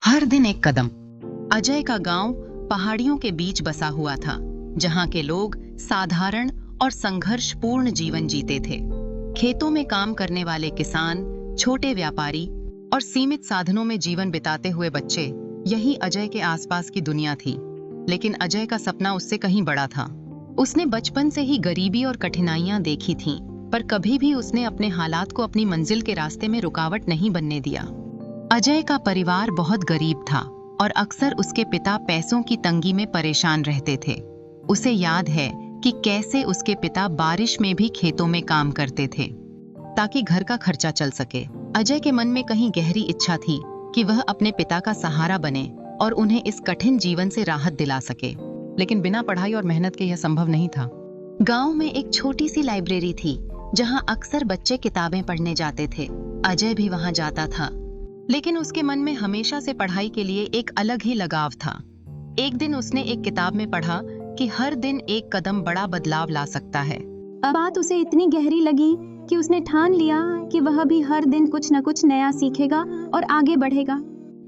हर दिन एक कदम। अजय का गांव पहाड़ियों के बीच बसा हुआ था, जहां के लोग साधारण और संघर्षपूर्ण जीवन जीते थे। खेतों में काम करने वाले किसान, छोटे व्यापारी और सीमित साधनों में जीवन बिताते हुए बच्चे, यही अजय के आसपास की दुनिया थी। लेकिन अजय का सपना उससे कहीं बड़ा था। उसने बचपन से ही गरीबी और कठिनाइयां देखी थीं, पर कभी भी उसने अपने हालात को अपनी मंजिल के रास्ते में रुकावट नहीं बनने दिया। अजय का परिवार बहुत गरीब था और अक्सर उसके पिता पैसों की तंगी में परेशान रहते थे। उसे याद है कि कैसे उसके पिता बारिश में भी खेतों में काम करते थे ताकि घर का खर्चा चल सके। अजय के मन में कहीं गहरी इच्छा थी कि वह अपने पिता का सहारा बने और उन्हें इस कठिन जीवन से राहत दिला सके, लेकिन बिना पढ़ाई और मेहनत के यह संभव नहीं था। गांव में एक छोटी सी लाइब्रेरी थी जहां अक्सर बच्चे किताबें पढ़ने जाते थे। अजय भी वहां जाता था, लेकिन उसके मन में हमेशा से पढ़ाई के लिए एक अलग ही लगाव था। एक दिन उसने एक किताब में पढ़ा कि हर दिन एक कदम बड़ा बदलाव ला सकता है। अब बात उसे इतनी गहरी लगी कि उसने ठान लिया कि वह भी हर दिन कुछ न कुछ नया सीखेगा और आगे बढ़ेगा।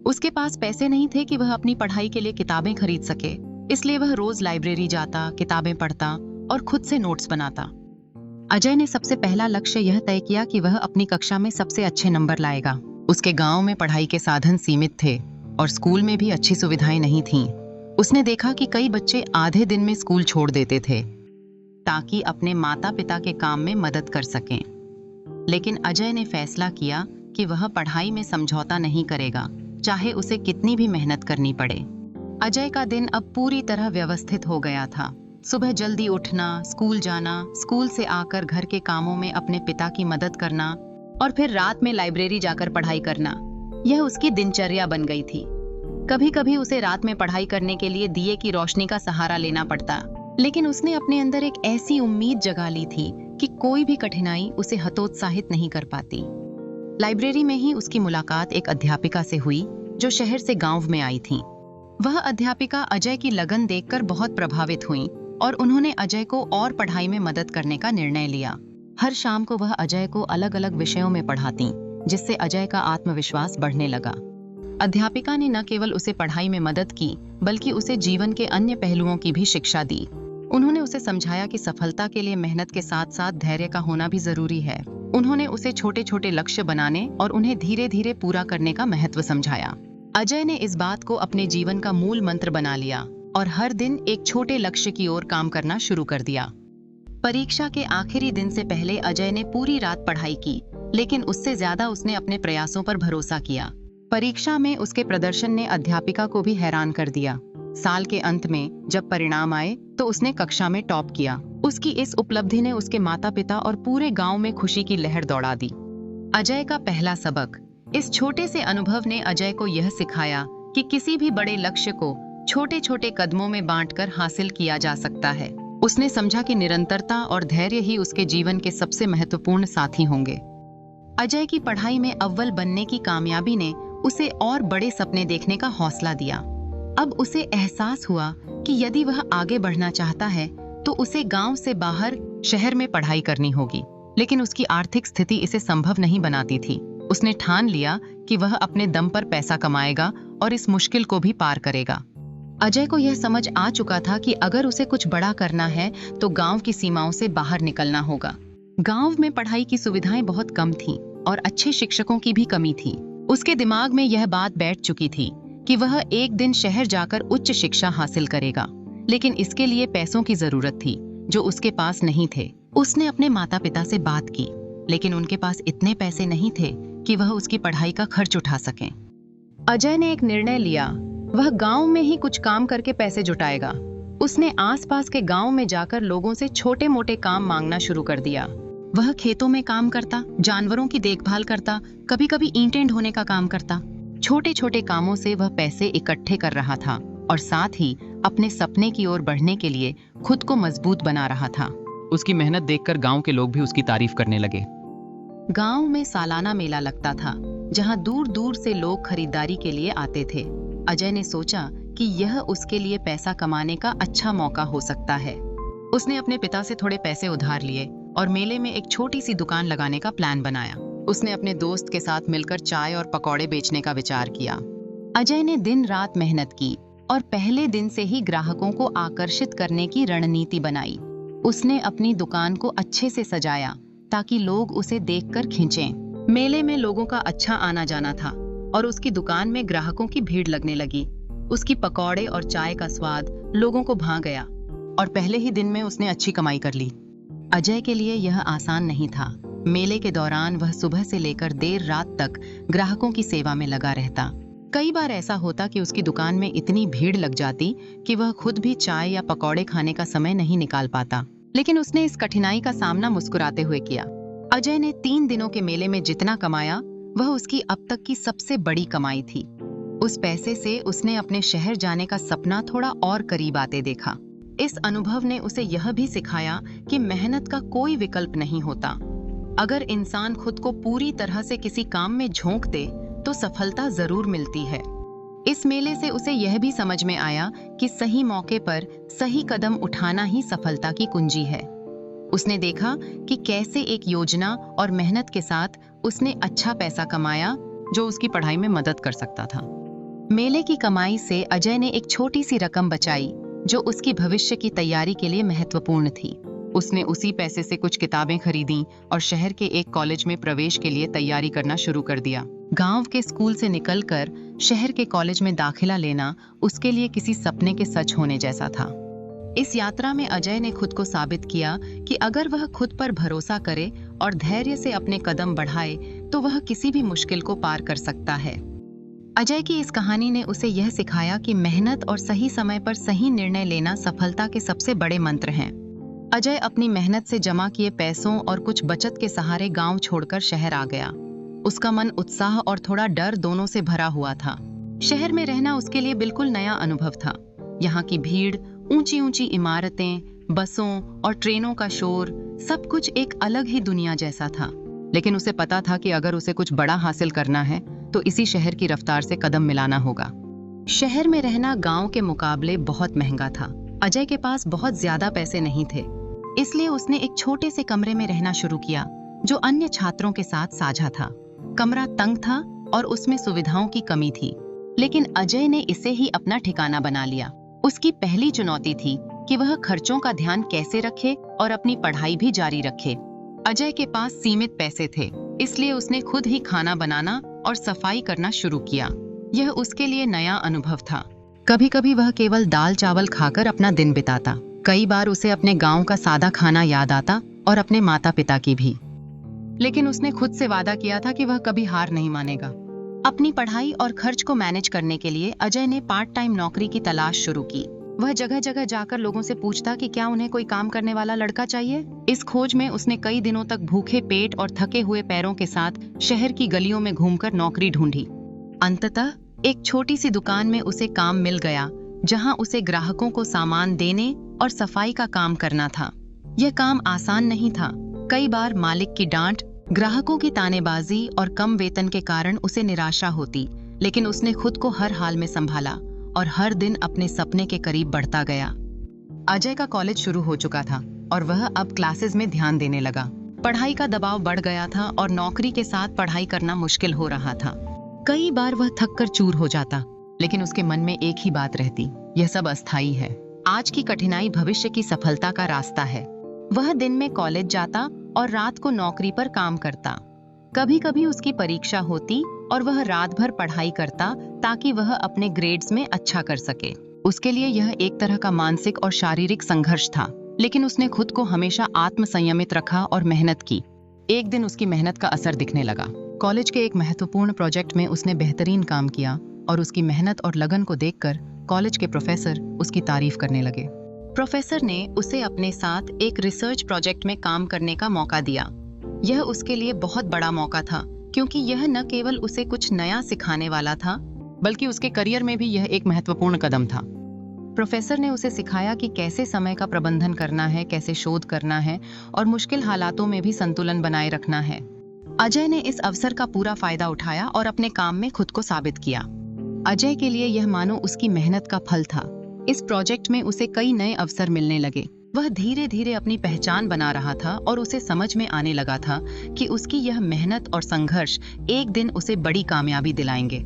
उसके पास पैसे नहीं थे कि वह अपनी पढ़ाई के लिए किताबें खरीद सके, इसलिए वह रोज लाइब्रेरी जाता, किताबें पढ़ता और खुद से नोट्स बनाता। अजय ने सबसे पहला लक्ष्य यह तय किया कि वह अपनी कक्षा में सबसे अच्छे नंबर लाएगा। उसके गांव में पढ़ाई के साधन सीमित थे और स्कूल में भी अच्छी सुविधाएं नहीं थीं। उसने देखा कि कई बच्चे आधे दिन में स्कूल छोड़ देते थे ताकि अपने माता पिता के काम में मदद कर सकें। लेकिन अजय ने फैसला किया कि वह पढ़ाई में समझौता नहीं करेगा, चाहे उसे कितनी भी मेहनत करनी पड़े। अजय का दिन अब पूरी तरह व्यवस्थित हो गया था। सुबह जल्दी उठना, स्कूल जाना, स्कूल से आकर घर के कामों में अपने पिता की मदद करना और फिर रात में लाइब्रेरी जाकर पढ़ाई करना, यह उसकी दिनचर्या बन गई थी। कभी कभी उसे रात में पढ़ाई करने के लिए दिए की रोशनी का सहारा लेना पड़ता, लेकिन उसने अपने अंदर एक ऐसी उम्मीद जगा ली थी कि कोई भी कठिनाई उसे हतोत्साहित नहीं कर पाती। लाइब्रेरी में ही उसकी मुलाकात एक अध्यापिका से हुई जो शहर से गांव में आई थी। वह अध्यापिका अजय की लगन देखकर बहुत प्रभावित हुई और उन्होंने अजय को और पढ़ाई में मदद करने का निर्णय लिया। हर शाम को वह अजय को अलग अलग विषयों में पढ़ाती, जिससे अजय का आत्मविश्वास बढ़ने लगा। अध्यापिका ने न केवल उसे पढ़ाई में मदद की, बल्कि उसे जीवन के अन्य पहलुओं की भी शिक्षा दी। उन्होंने उसे समझाया कि सफलता के लिए मेहनत के साथ साथ धैर्य का होना भी जरूरी है। उन्होंने उसे छोटे छोटे लक्ष्य बनाने और उन्हें धीरे धीरे पूरा करने का महत्व समझाया। अजय ने इस बात को अपने जीवन का मूल मंत्र बना लिया और हर दिन एक छोटे लक्ष्य की ओर काम करना शुरू कर दिया। परीक्षा के आखिरी दिन से पहले अजय ने पूरी रात पढ़ाई की, लेकिन उससे ज्यादा उसने अपने प्रयासों पर भरोसा किया। परीक्षा में उसके प्रदर्शन ने अध्यापिका को भी हैरान कर दिया। साल के अंत में जब परिणाम आए तो उसने कक्षा में टॉप किया। उसकी इस उपलब्धि ने उसके माता पिता और पूरे गांव में खुशी की लहर दौड़ा दी। अजय का पहला सबक। इस छोटे से अनुभव ने अजय को यह सिखाया कि किसी भी बड़े लक्ष्य को छोटे छोटे कदमों में बांटकर हासिल किया जा सकता है। उसने समझा कि निरंतरता और धैर्य ही उसके जीवन के सबसे महत्वपूर्ण साथी होंगे। अजय की पढ़ाई में अव्वल बनने की कामयाबी ने उसे और बड़े सपने देखने का हौसला दिया। अब उसे एहसास हुआ कि यदि वह आगे बढ़ना चाहता है तो उसे गांव से बाहर शहर में पढ़ाई करनी होगी, लेकिन उसकी आर्थिक स्थिति इसे संभव नहीं बनाती थी। उसने ठान लिया कि वह अपने दम पर पैसा कमाएगा और इस मुश्किल को भी पार करेगा। अजय को यह समझ आ चुका था कि अगर उसे कुछ बड़ा करना है तो गांव की सीमाओं से बाहर निकलना होगा। गांव में पढ़ाई की सुविधाएं बहुत कम थीं और अच्छे शिक्षकों की भी कमी थी। उसके दिमाग में यह बात बैठ चुकी थी कि वह एक दिन शहर जाकर उच्च शिक्षा हासिल करेगा, लेकिन इसके लिए पैसों की जरूरत थी जो उसके पास नहीं थे। उसने अपने माता पिता से बात की, लेकिन उनके पास इतने पैसे नहीं थे कि वह उसकी पढ़ाई का खर्च उठा सकें। अजय ने एक निर्णय लिया, वह गांव में ही कुछ काम करके पैसे जुटाएगा। उसने आसपास के गांव में जाकर लोगों से छोटे मोटे काम मांगना शुरू कर दिया। वह खेतों में काम करता, जानवरों की देखभाल करता, कभी कभी ईंटें ढोने का काम करता। छोटे छोटे कामों से वह पैसे इकट्ठे कर रहा था और साथ ही अपने सपने की ओर बढ़ने के लिए खुद को मजबूत बना रहा था। उसकी मेहनत देखकर गांव के लोग भी उसकी तारीफ करने लगे। गांव में सालाना मेला लगता था, जहां दूर दूर से लोग खरीदारी के लिए आते थे। अजय ने सोचा कि यह उसके लिए पैसा कमाने का अच्छा मौका हो सकता है। उसने अपने पिता से थोड़े पैसे उधार लिए और मेले में एक छोटी सी दुकान लगाने का प्लान बनाया। उसने अपने दोस्त के साथ मिलकर चाय और पकौड़े बेचने का विचार किया। अजय ने दिन रात मेहनत की और पहले दिन से ही ग्राहकों को आकर्षित करने की रणनीति बनाई। उसने अपनी दुकान को अच्छे से सजाया ताकि लोग उसे देखकर खींचें। मेले में लोगों का अच्छा आना जाना था और उसकी दुकान में ग्राहकों की भीड़ लगने लगी। उसकी पकौड़े और चाय का स्वाद लोगों को भा गया और पहले ही दिन में उसने अच्छी कमाई कर ली। अजय के लिए यह आसान नहीं था। मेले के दौरान वह सुबह से लेकर देर रात तक ग्राहकों की सेवा में लगा रहता। कई बार ऐसा होता कि उसकी दुकान में इतनी भीड़ लग जाती कि वह खुद भी चाय या पकौड़े खाने का समय नहीं निकाल पाता, लेकिन उसने इस कठिनाई का सामना मुस्कुराते हुए किया। अजय ने 3 दिनों के मेले में जितना कमाया वह उसकी अब तक की सबसे बड़ी कमाई थी। उस पैसे से उसने अपने शहर जाने का सपना थोड़ा और करीब आते देखा। इस अनुभव ने उसे यह भी सिखाया कि मेहनत का कोई विकल्प नहीं होता। अगर इंसान खुद को पूरी तरह से किसी काम में झोंक दे तो सफलता जरूर मिलती है। इस मेले से उसे यह भी समझ में आया कि सही मौके पर सही कदम उठाना ही सफलता की कुंजी है। उसने देखा कि कैसे एक योजना और मेहनत के साथ उसने अच्छा पैसा कमाया जो उसकी पढ़ाई में मदद कर सकता था। मेले की कमाई से अजय ने एक छोटी सी रकम बचाई जो उसकी भविष्य की तैयारी के लिए महत्वपूर्ण थी। उसने उसी पैसे से कुछ किताबें खरीदी और शहर के एक कॉलेज में प्रवेश के लिए तैयारी करना शुरू कर दिया। गांव के स्कूल से निकलकर शहर के कॉलेज में दाखिला लेना उसके लिए किसी सपने के सच होने जैसा था। इस यात्रा में अजय ने खुद को साबित किया कि अगर वह खुद पर भरोसा करे और धैर्य से अपने कदम बढ़ाए तो वह किसी भी मुश्किल को पार कर सकता है। अजय की इस कहानी ने उसे यह सिखाया कि मेहनत और सही समय पर सही निर्णय लेना सफलता के सबसे बड़े मंत्र हैं। अजय अपनी मेहनत से जमा किए पैसों और कुछ बचत के सहारे गांव छोड़कर शहर आ गया। उसका मन उत्साह और थोड़ा डर दोनों से भरा हुआ था। शहर में रहना उसके लिए बिल्कुल नया अनुभव था। यहाँ की भीड़, ऊंची ऊंची इमारतें, बसों और ट्रेनों का शोर, सब कुछ एक अलग ही दुनिया जैसा था। लेकिन उसे पता था कि अगर उसे कुछ बड़ा हासिल करना है तो इसी शहर की रफ्तार से कदम मिलाना होगा। शहर में रहना गांव के मुकाबले बहुत महंगा था। अजय के पास बहुत ज्यादा पैसे नहीं थे, इसलिए उसने एक छोटे से कमरे में रहना शुरू किया जो अन्य छात्रों के साथ साझा था। कमरा तंग था और उसमें सुविधाओं की कमी थी, लेकिन अजय ने इसे ही अपना ठिकाना बना लिया। उसकी पहली चुनौती थी कि वह खर्चों का ध्यान कैसे रखे और अपनी पढ़ाई भी जारी रखे। अजय के पास सीमित पैसे थे, इसलिए उसने खुद ही खाना बनाना और सफाई करना शुरू किया। यह उसके लिए नया अनुभव था। कभी कभी वह केवल दाल चावल खाकर अपना दिन बिताता। कई बार उसे अपने गांव का सादा खाना याद आता और अपने माता पिता की भी। लेकिन उसने खुद से वादा किया था कि वह कभी हार नहीं मानेगा। अपनी पढ़ाई और खर्च को मैनेज करने के लिए अजय ने पार्ट टाइम नौकरी की तलाश शुरू की। वह जगह जगह जाकर लोगों से पूछता कि क्या उन्हें कोई काम करने वाला लड़का चाहिए। इस खोज में उसने कई दिनों तक भूखे पेट और थके हुए पैरों के साथ शहर की गलियों में घूमकर नौकरी ढूंढी। अंततः एक छोटी सी दुकान में उसे काम मिल गया, जहां उसे ग्राहकों को सामान देने और सफाई का काम करना था। यह काम आसान नहीं था। कई बार मालिक की डांट, ग्राहकों की तानेबाजी और कम वेतन के कारण उसे निराशा होती, लेकिन उसने खुद को हर हाल में संभाला और हर दिन अपने सपने के करीब बढ़ता गया। अजय का कॉलेज शुरू हो चुका था और वह अब क्लासेस में ध्यान देने लगा। पढ़ाई का दबाव बढ़ गया था और नौकरी के साथ पढ़ाई करना मुश्किल हो रहा था। कई बार वह थक कर चूर हो जाता, लेकिन उसके मन में एक ही बात रहती, यह सब अस्थायी है। आज की कठिनाई भविष्य की सफलता का रास्ता है। वह दिन में कॉलेज जाता और रात को नौकरी पर काम करता। कभी कभी उसकी परीक्षा होती और वह रात भर पढ़ाई करता ताकि वह अपने ग्रेड्स में अच्छा कर सके। उसके लिए यह एक तरह का मानसिक और शारीरिक संघर्ष था, लेकिन उसने खुद को हमेशा आत्मसंयमित रखा और मेहनत की। एक दिन उसकी मेहनत का असर दिखने लगा। कॉलेज के एक महत्वपूर्ण प्रोजेक्ट में उसने बेहतरीन काम किया और उसकी मेहनत और लगन को देखकर कॉलेज के प्रोफेसर उसकी तारीफ करने लगे। प्रोफेसर ने उसे अपने साथ एक रिसर्च प्रोजेक्ट में काम करने का मौका दिया। यह उसके लिए बहुत बड़ा मौका था, क्योंकि यह न केवल उसे कुछ नया सिखाने वाला था, बल्कि उसके करियर में भी यह एक महत्वपूर्ण कदम था। प्रोफेसर ने उसे सिखाया कि कैसे समय का प्रबंधन करना है, कैसे शोध करना है और मुश्किल हालातों में भी संतुलन बनाए रखना है। अजय ने इस अवसर का पूरा फायदा उठाया और अपने काम में खुद को साबित किया। अजय के लिए यह मानो उसकी मेहनत का फल था। इस प्रोजेक्ट में उसे कई नए अवसर मिलने लगे। वह धीरे धीरे अपनी पहचान बना रहा था और उसे समझ में आने लगा था कि उसकी यह मेहनत और संघर्ष एक दिन उसे बड़ी कामयाबी दिलाएंगे।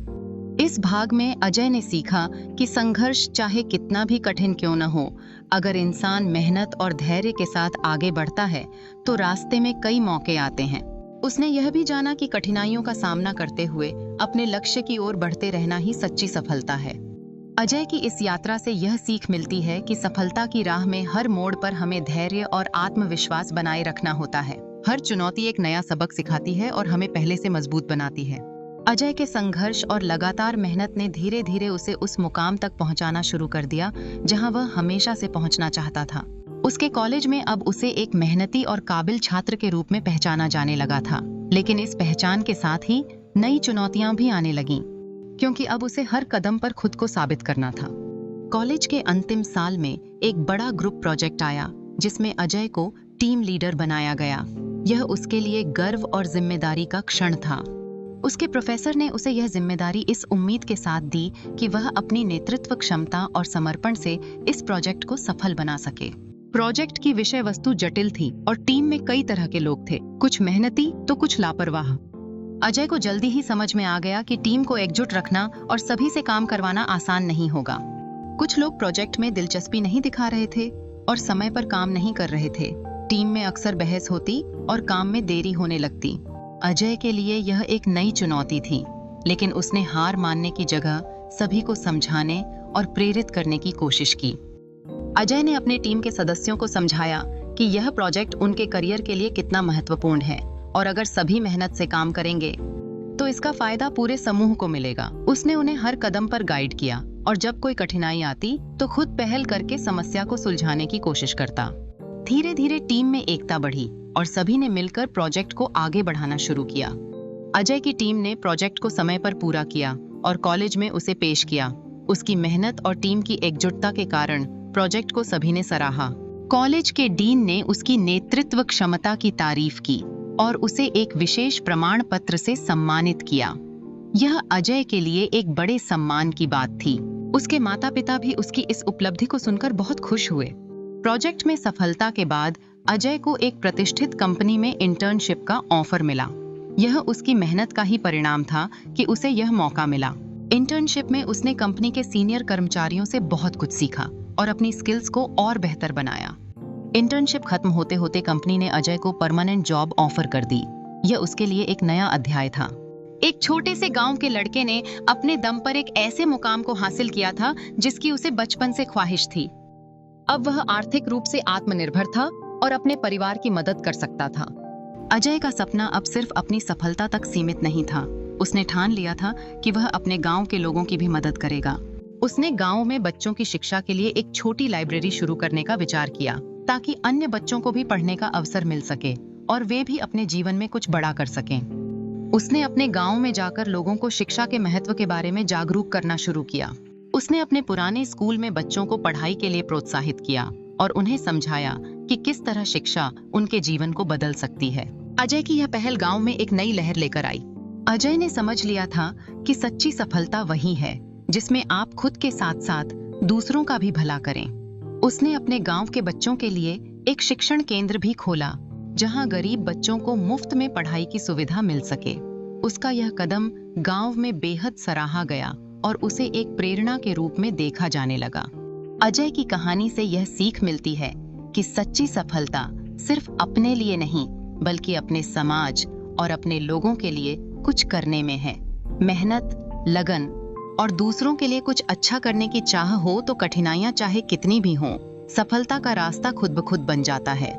इस भाग में अजय ने सीखा कि संघर्ष चाहे कितना भी कठिन क्यों न हो, अगर इंसान मेहनत और धैर्य के साथ आगे बढ़ता है तो रास्ते में कई मौके आते हैं। उसने यह भी जाना कि कठिनाइयों का सामना करते हुए अपने लक्ष्य की ओर बढ़ते रहना ही सच्ची सफलता है। अजय की इस यात्रा से यह सीख मिलती है कि सफलता की राह में हर मोड़ पर हमें धैर्य और आत्मविश्वास बनाए रखना होता है। हर चुनौती एक नया सबक सिखाती है और हमें पहले से मजबूत बनाती है। अजय के संघर्ष और लगातार मेहनत ने धीरे धीरे उसे उस मुकाम तक पहुंचाना शुरू कर दिया जहां वह हमेशा से पहुंचना चाहता था। उसके कॉलेज में अब उसे एक मेहनती और काबिल छात्र के रूप में पहचाना जाने लगा था, लेकिन इस पहचान के साथ ही नई चुनौतियां भी आने लगीं, क्योंकि अब उसे हर कदम पर खुद को साबित करना था। कॉलेज के अंतिम साल में एक बड़ा ग्रुप प्रोजेक्ट आया जिसमें अजय को टीम लीडर बनाया गया। यह उसके लिए गर्व और जिम्मेदारी का क्षण था। उसके प्रोफेसर ने उसे यह जिम्मेदारी इस उम्मीद के साथ दी कि वह अपनी नेतृत्व क्षमता और समर्पण से इस प्रोजेक्ट को सफल बना सके। प्रोजेक्ट की विषय वस्तु जटिल थी और टीम में कई तरह के लोग थे, कुछ मेहनती तो कुछ लापरवाह। अजय को जल्दी ही समझ में आ गया कि टीम को एकजुट रखना और सभी से काम करवाना आसान नहीं होगा। कुछ लोग प्रोजेक्ट में दिलचस्पी नहीं दिखा रहे थे और समय पर काम नहीं कर रहे थे। टीम में अक्सर बहस होती और काम में देरी होने लगती। अजय के लिए यह एक नई चुनौती थी, लेकिन उसने हार मानने की जगह सभी को समझाने और प्रेरित करने की कोशिश की। अजय ने अपने टीम के सदस्यों को समझाया कि यह प्रोजेक्ट उनके करियर के लिए कितना महत्वपूर्ण है और अगर सभी मेहनत से काम करेंगे तो इसका फायदा पूरे समूह को मिलेगा। उसने उन्हें हर कदम पर गाइड किया और जब कोई कठिनाई आती तो खुद पहल करके समस्या को सुलझाने की कोशिश करता। धीरे धीरे टीम में एकता बढ़ी और सभी ने मिलकर प्रोजेक्ट को आगे बढ़ाना शुरू किया। अजय की टीम ने प्रोजेक्ट को समय पर पूरा किया और कॉलेज में उसे पेश किया। उसकी मेहनत और टीम की एकजुटता के कारण प्रोजेक्ट को सभी ने सराहा। कॉलेज के डीन ने उसकी नेतृत्व क्षमता की तारीफ की और उसे एक विशेष प्रमाण पत्र से सम्मानित किया। यह अजय के लिए एक बड़े सम्मान की बात थी। उसके माता-पिता भी उसकी इस उपलब्धि को सुनकर बहुत खुश हुए। प्रोजेक्ट में सफलता के बाद अजय को एक प्रतिष्ठित कंपनी में इंटर्नशिप का ऑफर मिला। यह उसकी मेहनत का ही परिणाम था कि उसे यह मौका मिला। इंटर्नशिप में उसने कंपनी के सीनियर कर्मचारियों से बहुत कुछ सीखा और अपनी स्किल्स को और बेहतर बनाया। इंटर्नशिप खत्म होते होते कंपनी ने अजय को परमानेंट जॉब ऑफर कर दी। यह उसके लिए एक नया अध्याय था। एक छोटे से गांव के लड़के ने अपने दम पर एक ऐसे मुकाम को हासिल किया था जिसकी उसे बचपन से ख्वाहिश थी। अब वह आर्थिक रूप से आत्मनिर्भर था और अपने परिवार की मदद कर सकता था। अजय का सपना अब सिर्फ अपनी सफलता तक सीमित नहीं था। उसने ठान लिया था कि वह अपने गांव के लोगों की भी मदद करेगा। उसने गांव में बच्चों की शिक्षा के लिए एक छोटी लाइब्रेरी शुरू करने का विचार किया ताकि अन्य बच्चों को भी पढ़ने का अवसर मिल सके और वे भी अपने जीवन में कुछ बड़ा कर सकें। उसने अपने गांव में जाकर लोगों को शिक्षा के महत्व के बारे में जागरूक करना शुरू किया। उसने अपने पुराने स्कूल में बच्चों को पढ़ाई के लिए प्रोत्साहित किया और उन्हें समझाया कि किस तरह शिक्षा उनके जीवन को बदल सकती है। अजय की यह पहल गांव में एक नई लहर लेकर आई। अजय ने समझ लिया था कि सच्ची सफलता वही है जिसमें आप खुद के साथ साथ दूसरों का भी भला करें। उसने अपने गांव के बच्चों के लिए एक शिक्षण केंद्र भी खोला जहां गरीब बच्चों को मुफ्त में पढ़ाई की सुविधा मिल सके। उसका यह कदम गांव में बेहद सराहा गया और उसे एक प्रेरणा के रूप में देखा जाने लगा। अजय की कहानी से यह सीख मिलती है कि सच्ची सफलता सिर्फ अपने लिए नहीं बल्कि अपने समाज और अपने लोगों के लिए कुछ करने में है। मेहनत, लगन और दूसरों के लिए कुछ अच्छा करने की चाह हो तो कठिनाइयां चाहे कितनी भी हों, सफलता का रास्ता खुद ब खुद बन जाता है।